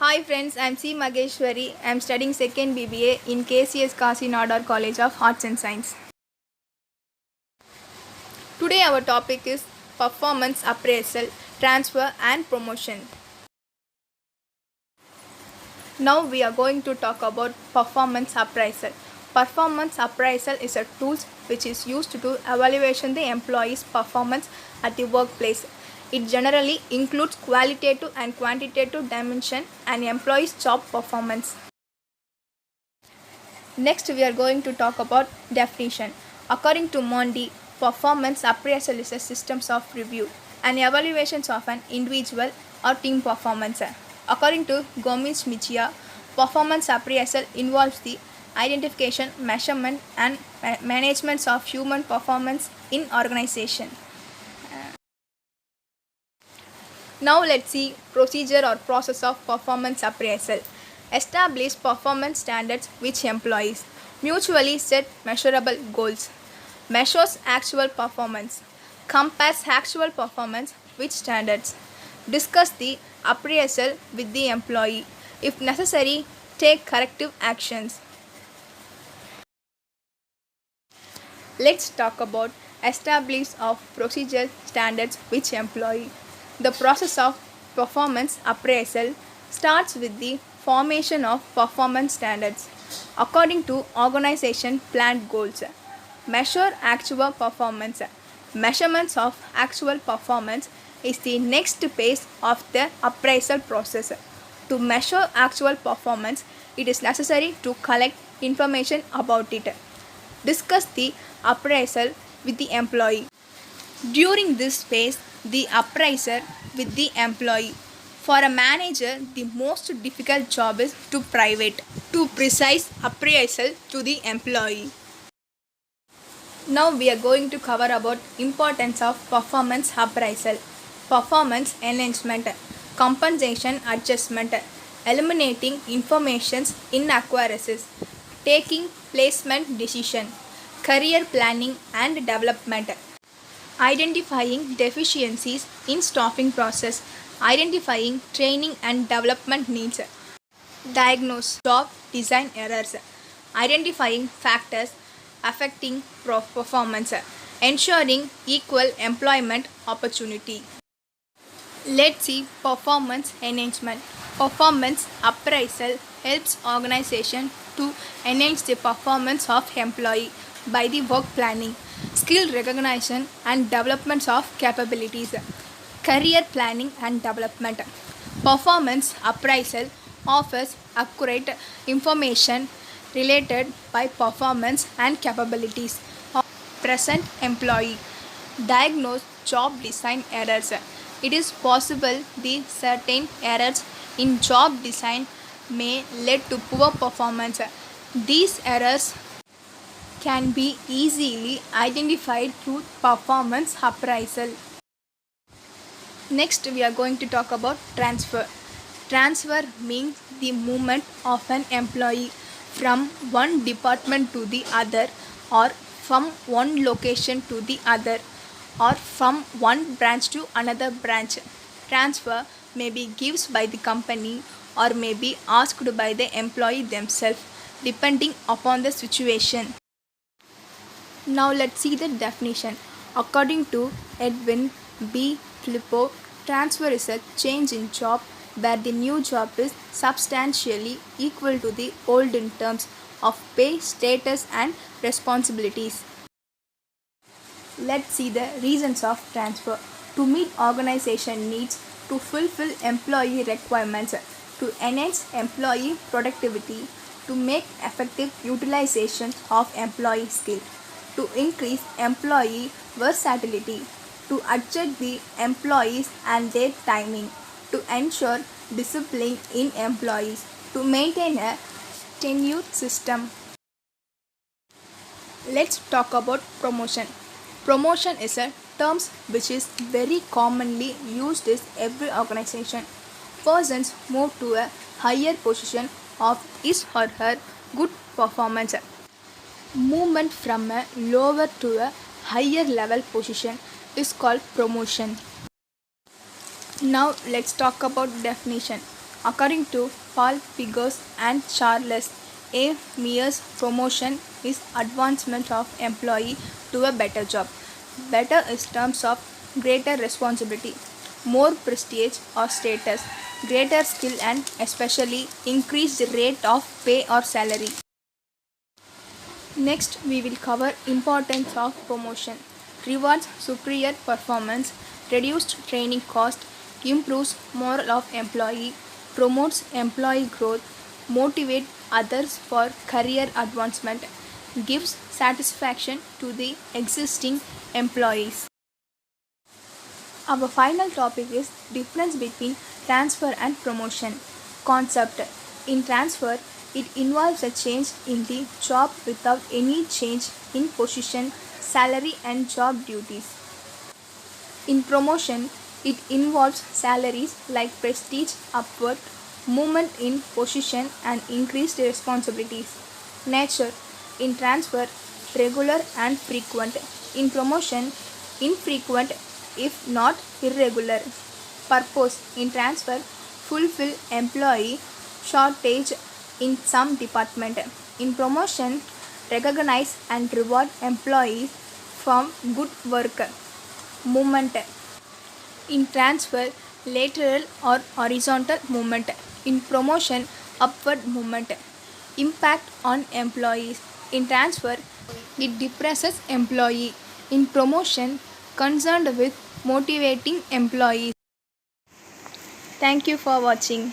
Hi friends, I'm C. Mageshwari. I'm studying second BBA in KCS Kasi Nadar College of Arts and Science. Today our topic is performance appraisal, transfer and promotion. Now we are going to talk about performance appraisal. Performance appraisal is a tool which is used to evaluation the employee's performance at the workplace. It generally includes qualitative and quantitative dimension and employee's job performance. Next, we are going to talk about definition. According to Mondi, performance appraisal is a system of review and evaluations of an individual or team performance. According to Gomez Mejia, performance appraisal involves the identification, measurement, and management of human performance in organization. Now let's see procedure or process of performance appraisal. Establish performance standards which employees mutually set measurable goals. Measures actual performance. Compares actual performance with standards. Discuss the appraisal with the employee. If necessary, take corrective actions. Let's talk about establish of procedure standards which employee. The process of performance appraisal starts with the formation of performance standards according to organization planned goals. Measure actual performance. Measurements of actual performance is the next phase of the appraisal process. To measure actual performance, it is necessary to collect information about it. Discuss the appraisal with the employee. During this phase, the appraiser with the employee. For a manager, the most difficult job is to precise appraisal to the employee. Now we are going to cover about importance of performance appraisal, performance enhancement, compensation adjustment, eliminating information's inaccuracies, taking placement decision, career planning and development, identifying deficiencies in staffing process, identifying training and development needs, diagnose job design errors, identifying factors affecting performance, ensuring equal employment opportunity. Let's see performance enhancement. Performance appraisal helps organization to enhance the performance of employee by the work planning, skill recognition and development of capabilities, career planning and development. Performance appraisal offers accurate information related by performance and capabilities of present employee. Diagnose job design errors. It is possible the certain errors in job design may lead to poor performance. These errors can be easily identified through performance appraisal. Next, we are going to talk about transfer. Transfer means the movement of an employee from one department to the other, or from one location to the other, or from one branch to another branch. Transfer may be given by the company or may be asked by the employee themselves depending upon the situation. Now let's see the definition. According to Edwin B. Filippo, transfer is a change in job where the new job is substantially equal to the old in terms of pay, status and responsibilities. Let's see the reasons of transfer. To meet organization needs, to fulfill employee requirements, to enhance employee productivity, to make effective utilization of employee skill, to increase employee versatility, to adjust the employees and their timing, to ensure discipline in employees, to maintain a tenure system. Let's talk about promotion. Promotion is a term which is very commonly used in every organization. Persons move to a higher position of his or her good performance. Movement from a lower to a higher level position is called promotion. Now let's talk about definition. According to Paul Piggers and Charles A. Mears, promotion is advancement of employee to a better job. Better is terms of greater responsibility, more prestige or status, greater skill and especially increased rate of pay or salary. Next, we will cover importance of promotion. Rewards superior performance, reduced training cost, improves morale of employee, promotes employee growth, motivate others for career advancement, gives satisfaction to the existing employees. Our final topic is difference between transfer and promotion. Concept. In transfer, it involves a change in the job without any change in position, salary and job duties. In promotion, it involves salaries like prestige, upward, movement in position and increased responsibilities. Nature. In transfer, regular and frequent. In promotion, infrequent if not irregular. Purpose. In transfer, fulfill employee shortage in some department. In promotion, recognize and reward employees from good work. Movement. In transfer, lateral or horizontal movement. In promotion, upward movement. Impact on employees. In transfer, it depresses employee. In promotion, concerned with motivating employees. Thank you for watching.